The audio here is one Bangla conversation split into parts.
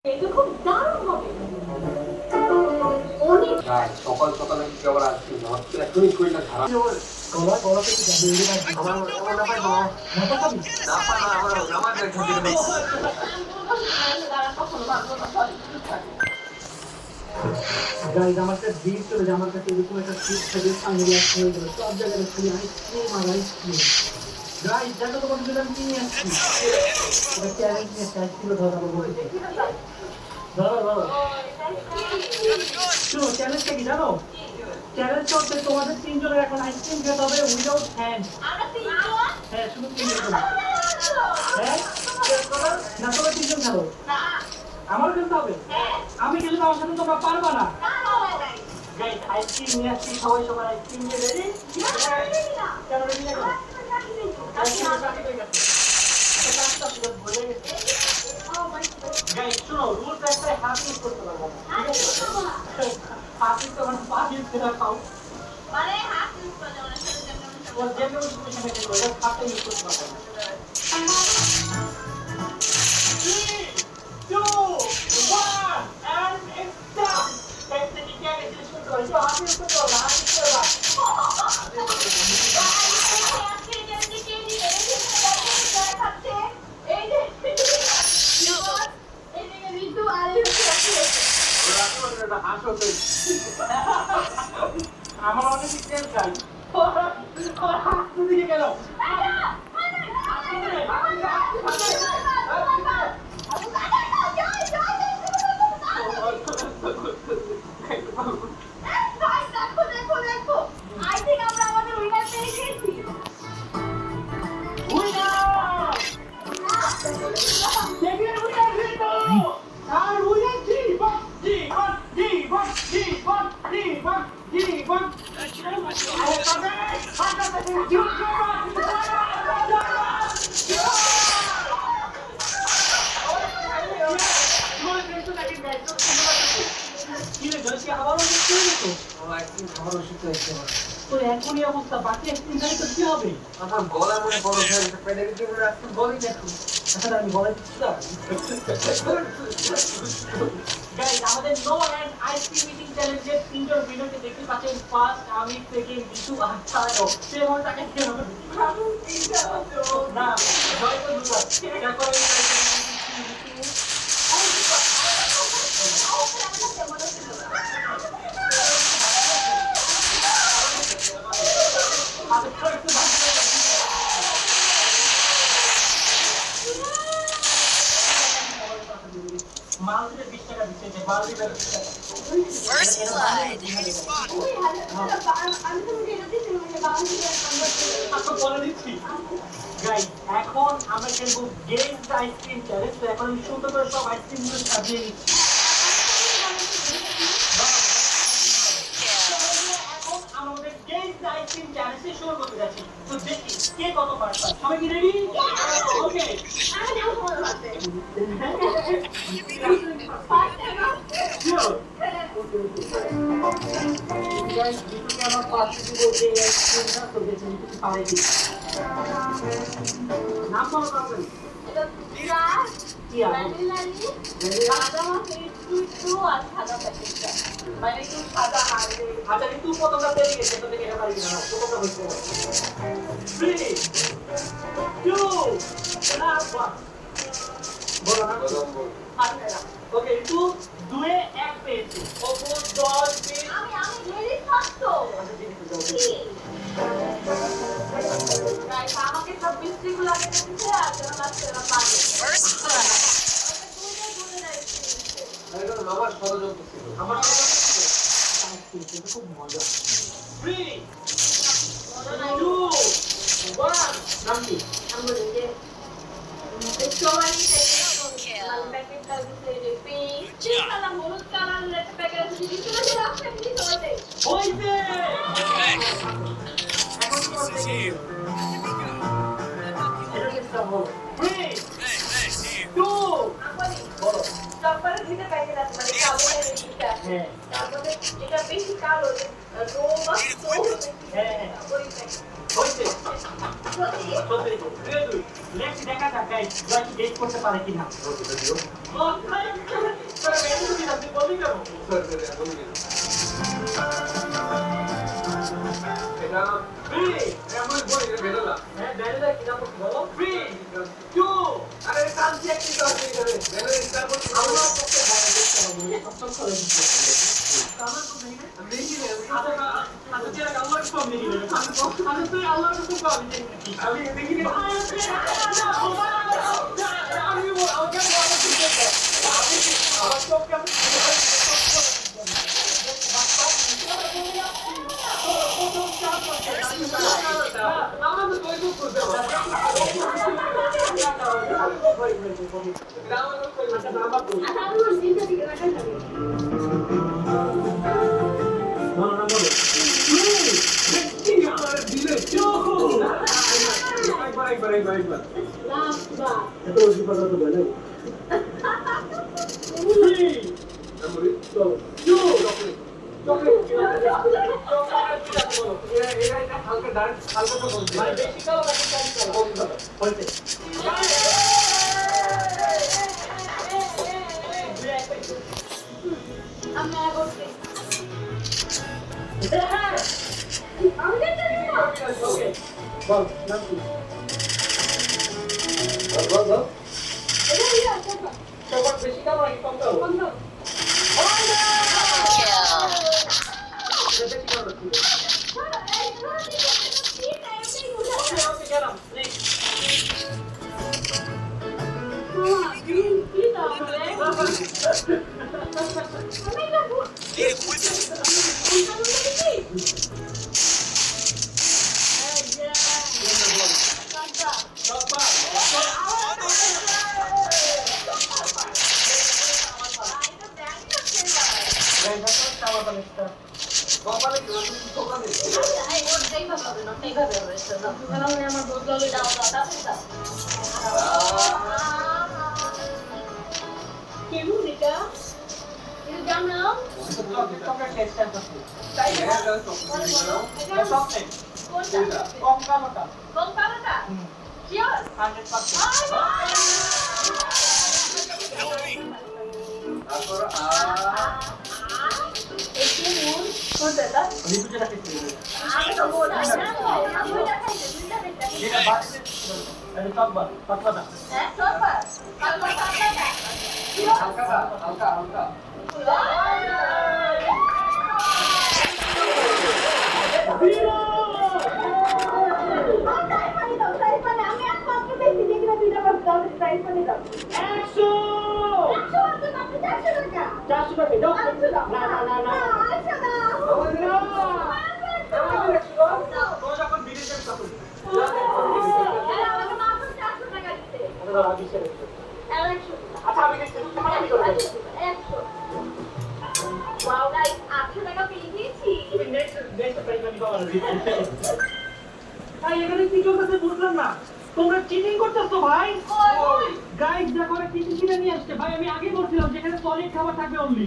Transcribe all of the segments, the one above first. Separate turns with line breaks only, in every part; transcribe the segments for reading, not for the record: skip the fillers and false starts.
এটা খুব দারুণ হবে। অনেক
সকাল সকালে কি আবার আসছি আমার তো এখনই শরীরটা খারাপ
গলা গলা থেকে যাবে
আমার আমার না পাই না
না পাবি
না পাই না আমার নামাজ দেখা দিবে
গাইজ আমার কাছে ভিড় চলে যায় আমার কাছে এরকম একটা সিট থেকে সামনে আসতে হয়ে গেল সব জায়গায় খালি আইসক্রিম আর আইসক্রিম গাইজ দেখো তোমার জন্য আমি নিয়ে আসছি এটা চ্যালেঞ্জ নিয়ে আসছি আইসক্রিম ধরাবো বলে ধরো ধরো শুনো চ্যালেঞ্জটা কি জানো চ্যালেঞ্জ হচ্ছে তোমাদের তিনজনের এখন আইসক্রিম খেতে হবে উইদাউট হ্যান্ড হ্যাঁ শুধু তিনজন হ্যাঁ না তোমরা তিনজন খাবো আমার খেলতে হবে আমি খেলে আমার সাথে তোমরা পারবা না গাইস আইসক্রিম নিয়ে আসছি সবাই সবার আইসক্রিম নিয়ে রেডি কেন রেডি না গাইস শুনো রুলস একটা হাত ইউজ করতে পারবো হাত ইউজ করতে পারবো ইউজ করে খাও
মানে হাত ইউজ করতে ওরা সাথে যেমন
ও যেমন সিচুয়েশনে খেলবো হাতটা ইউজ করতে পারবো 3 2 1 and it's done গাইস তুমি কি আগে জিনিস করতে পারো হাত ইউজ করতে পারো হাত ইউজ করবা আমার অনেক টেনশন চাই ওর হাত দিকে গেল এখনই অবস্থা বাকি একদিন ধরে তো কি হবে
আমার গলা মনে বড় হয়ে গেছে পেটে কিছু করে আসতে বলি দেখো
এখন আমি বলে দিচ্ছি না গাইস আমাদের নো এন্ড আইসক্রিম ইটিং চ্যালেঞ্জের তিনজন ভিডিওতে দেখতে পাচ্ছেন ফার্স্ট আমি সেকেন্ড বিশু আর তারও সে মন তাকে কি হবে না জয় তো দুটো তারপরে
First blood.
এখন আমরা খেলবো গেমস আইসক্রিম চ্যালেঞ্জ তো এখন আমি সুন্দর করে সব আইসক্রিম গুলো সাজিয়ে নিচ্ছি এখন আমাদের গেমস আইসক্রিম চ্যালেঞ্জে শুরু করতে যাচ্ছি তো দেখি কে কত পারছে সবাই কি রেডি ওকে নাম বলো কাউকে আচ্ছা একটু প্রথমটা পেয়ে গেছে তো দেখে এটা পারি না প্রথমটা হইছে 3 2 1 বলো না আচ্ছা ওকে একটু দুয়ে এক পেয়েছি ওপর 10 20
আমি রেডি থাকতো গাইস আমাকে সব মিষ্টিগুলো আগে দিতে আর যেন আসছে না পাবে
First blood.
আমার ষড়যন্ত্র ছিল
আমার খুব মজা 3 2 1 নাম কি
আমরা যে পেট্রোমানি প্যাকেটটা দিতে যে পিঙ্ক কালার হলুদ কালারের একটা প্যাকেট আছে দিতে না রাখছেন কি তোতে
হইছে এখন কি করতে এটা কি সব 3 2
আপনি
বলো
তারপরে দিতে প্যাকেট আছে মানে কালো এর দিতে আছে
হ্যাঁ
তারপরে এটা বেশি কালো রোমা
হ্যাঁ
ওই প্যাকেট
হইছে
সত্যি
সত্যি নেক্সট দেখা যাক গাইস জয় কি গেট করতে পারে কিনা
দিও
ও বলি কেন?
এটা
Free!
এমন বলি এটা ভেজাল না।
হ্যাঁ, ভ্যানিলা কি নাম বলো? Free! 2!
আরে কালকে একটু আছে এখানে ভেজাল স্টার করতে
আমরা পক্ষে ভালো দেখতে পাবো। সব করে দিচ্ছি। আমার তো নেই না?
আমি দেখি না
আচ্ছা, তুই আগে আল্লাহর কম দেখি না। আচ্ছা, তুই আল্লাহর কম পাবি দেখি।
আমি দেখি না
আমি বল, আমাকে বলো ঠিক আছে। আমি আমার সব কেমন
আমার তো কই করতে হবে গ্রামের লোক কই
আচ্ছা, নাম্বার কই?
আচ্ছা, আমি ওর চিন্তা থেকে রাখা যাবে।
বলো না, বলো।
আমার দিলে একবার
লাভ বা।
এত বেশি কথা তো বলে। Free!
আমি
So, 2!
এটা হালকা ডার্ক হালকা তো বলছি
মানে বেশি খাও নাকি কম খাও? হয়েছে।
আমি আর করছি। আমি দেখতে দিবো।
Okay. বল, নাম কি? বল।
এটা ইয়া, দেখো।
সবার বেশি খাও নাকি কম খাও?
বন্ধ।
Kill.
এটা বেশি খাও নাকি?
এই ধরো, কি টাইমে বুঝা
Okay, okay, গেলাম। Next.
কি দাও রে? আমি না বুঝ।
Need equipment.
সব পাস। ব্যাংক অ্যাকাউন্ট চাওয়া তো একটা।
কপালে কি তুমি দোকানে
কেমন এটা? এটা জানো?
চকলেট টেস্ট আছে।
তাই না?
হ্যাঁ দাও চকলেট দাও
এটা চকলেট।
কোনটা?
কম কালোটা।
কোন কালারটা? Sure?
100%।
তারপর
আমি বুঝে রাখছি। যেটা বাড়িতে এটা চকবার, পাতলাটা।
হালকা
একশো! 400 টাকা দাও। না। তোরা যখন বিদেশে তখন। আমরা রাজি ছেড়ে দিই। আচ্ছা আমি দেখছি। আমি করব।
Wow, guys, 800 টাকা পেয়ে গিয়েছি।
তুমি নেক্সট প্রাইস আমি পাবো না। ভাই এখানে কি চলতেছে বুঝলাম না। তোমরা চিটিং করতেছো ভাই? গাইস দেখো ওরা চিটিং কিনে নিয়ে আসছে। ভাই আমি আগে বলছিলাম যেখানে সলিড খাবার থাকবে অনলি।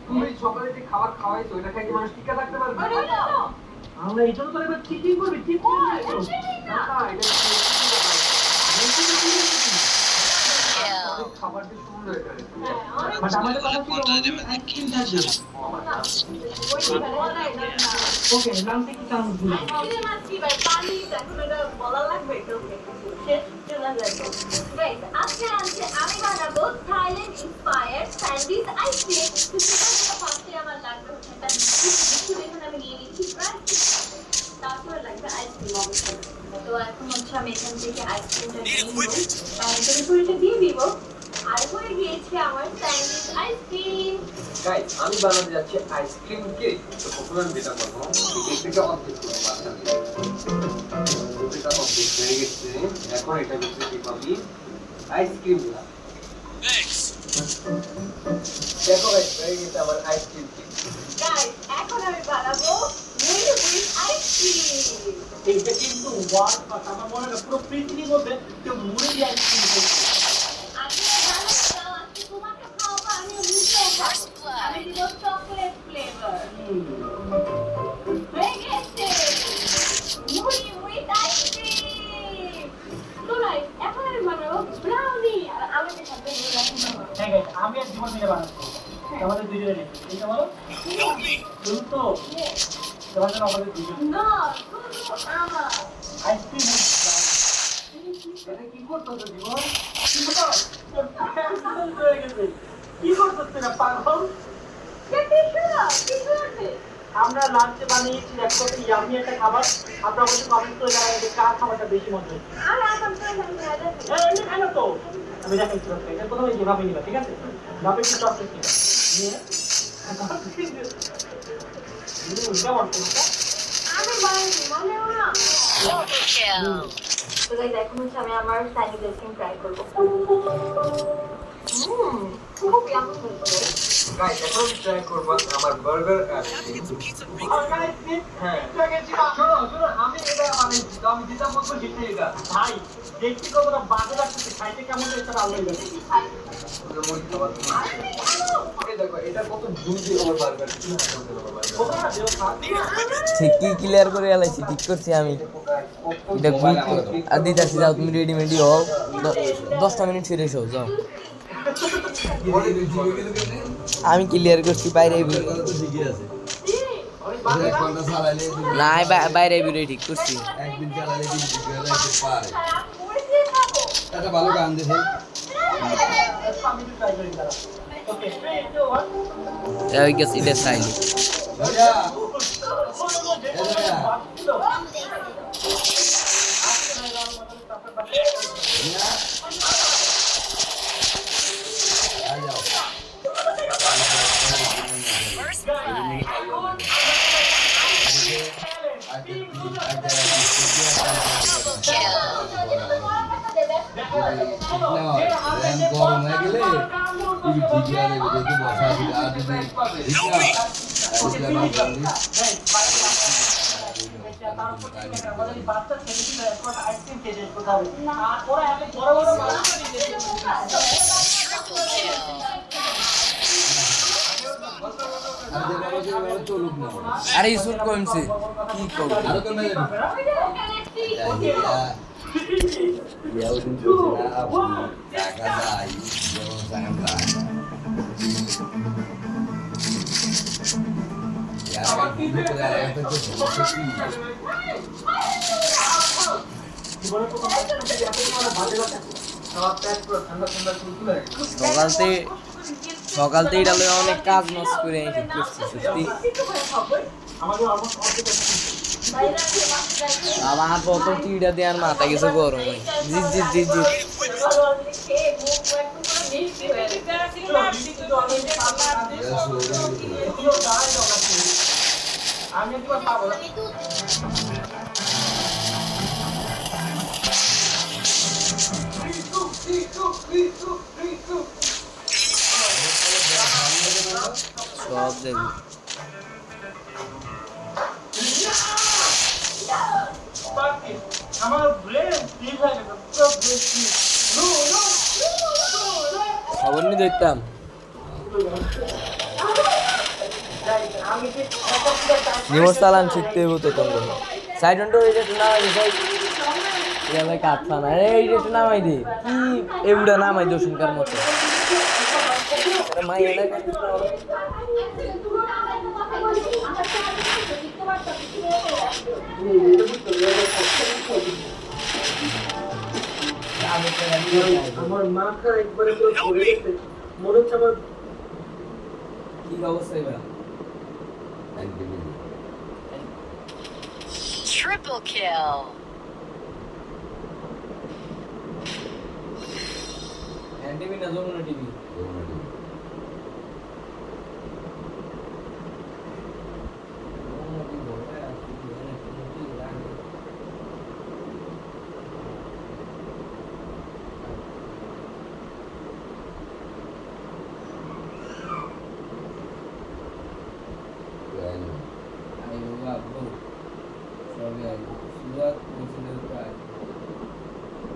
তুমি সকালে যে খাবার খাওয়াইছো এটা খাই কি মানুষ টিকে থাকতে পারবে
আরে না।
আমরা এই জন্য তো এবার চিটিং করবি ঠিক করে নিয়েছো।
না এটা
Kill.
খাবার দিয়ে সুন্দর এটা
বাট আমাদের কথা ছিল আইসক্রিম থাকবে। ওকে নামটা কি কারণ ছিল?
আমি বানাবো থাইল্যান্ড ইন্সপায়ার্ড স্যান্ডউইচ আইসক্রিম। ফার্স্টে আমার লাগবে হচ্ছে একটা বিস্কুট, এখানে আমি নিয়ে নিচ্ছি প্রায়। তারপরে লাগবে আইসক্রিম অবশ্যই। তো এখন হচ্ছে আমি এখান থেকে আইসক্রিমটা নিয়ে নিব, তারপরে পুরিটা দিয়ে দিব। আর হয়ে গিয়েছে আমার স্যান্ডউইচ আইসক্রিম।
গাইস আমি বানাতে যাচ্ছি আইসক্রিম কেক তো প্রথমে আমি যেটা করবো কেক থেকে অর্ধেক করবো বাচ্চা এটা অর্ধেক হয়ে গেছে এখন এটা ভিতরে কি পাবি আইসক্রিম না
Thanks.
দেখো গাইস হয়ে গেছে আমার আইসক্রিম কেক
গাইস এখন আমি বানাবো মুড়ি উইথ আইসক্রিম।
এইটা কিন্তু ওয়ার্ড কথা আমার মনে হয় পুরো পৃথিবীর মধ্যে কেউ মুড়ি দিয়ে আইসক্রিম খেয়েছে।
আমি বানাবো আজকে তোমাকে খাওয়াবো, আমি নিজেও খাবো। আমি দিব চকলেট ফ্লেভার। হয়ে গেছে মুড়ি উইথ আইসক্রিম। তো গাইস এখন আমি বানাবো ব্রাউনি, আর আমাদের সাথে
হ্যাঁ গাইস আমি আর জীবন মিলে বানাবো। আমাদের দুজনে নেই এটা বলো তুমি তো তোমার জন্য আমাদের দুজন
না আমার
আইসক্রিম
এটা কি করতেছো জীবন?
হয়ে গেছে কি করছিস না পাগল আমরা লাঞ্চে বানিয়েছি একসাথে ইয়ামি একটা খাবার আমরা অবশ্যই কমেন্ট করে জানাই যে কার খাবারটা বেশি মজা হচ্ছে এমনি খাই না তো আমি দেখাই কি করতে এটা প্রথমে যেভাবে নিবা ঠিক আছে ভাবে একটু চকলেট নিবা নিয়ে কেমন করছে
আমি বানাইনি মনেও না
Double kill.
তো গাইস এখন হচ্ছে আমি আমার চাইনিজ আইসক্রিম ট্রাই করবো খুব ইয়ামি হয়েছে
গাইস এখন ট্রাই করব আমার বার্গার আইসক্রিম। হ্যাঁ শোনো শোনো আমি এটা বানাইছি তো আমি যেটা বলবো সেটাই এটা।
ভাই দেখতে কত বাজে লাগছে খাইতে কেমন এটা ভালো লাগে
এই দেখো এটা কত জুসি আমার বার্গার কি করতে পারবো বার্গার
ঠিক কি ক্লিয়ার করে এলাইছি ঠিক করছি আমি এটা গুড আর দিতাছি যাও তুমি রেডিমেডি হও 10টা মিনিট ফিরে এসো যাও আমি ক্লিয়ার করছি বাইরে না বাইরে বেরোয় ঠিক করছি
একদিন চালালে দিন পারে
মরে খাবো
একটা ভালো গান দেখে
আমি একটু ট্রাই করি দাঁড়া ওকে 3 2 1
ওই গেছে এটা চাইলি
ভাইয়া
First blood.
গরম হয়ে গেলে ঠিক আছে যেহেতু বসা ছিল আর যদি
বাচ্চা ছেলে আইসক্রিম খেয়ে যেতে হবে আর ওরা এত বড় বড়
চলুক না
আরে ইসুট কমছে কি করব
আরো কমে যাবে ইয়াও দিন চলছে না টাকা দাই যেমন সাঙ্গাম দাই यार কি করে আর এটা তো সত্যি
সকালতে এটা লয়ে অনেক কাজ নষ্ট করে ঠিক করছি সত্যি আমার কত টিড়া দেওয়ার মাথা কিছু গরম হয় জিত জিত জিত জিত
আমি একবার পাবো
সব যাবি
আমার ব্রেন ঠিক হয়ে গেছে পুরো ব্রেন ঠিক নো নো
খবর নি দেখতাম নিমস চালান শিখতে হইব তো তোমরা সাইড অন্টো এই যেটা না এই কাটফা না এই যেটা নামাই দে কি এগুলা নামাই দো শুনকার মতো মাই এনে
আমার মাথা একবারে পুরো ঘুরে গেছে মনে হচ্ছে আমার
কি অবস্থা এবার
Triple kill.
টিভি না যমুনা টিভি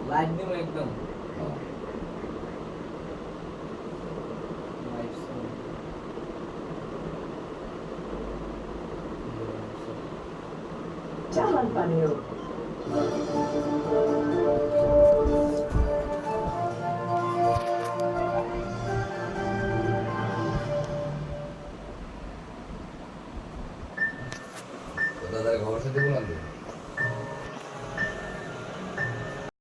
লাইট দিম একদম
চালান পানিও
দাদার খবর সাথে বললাম তো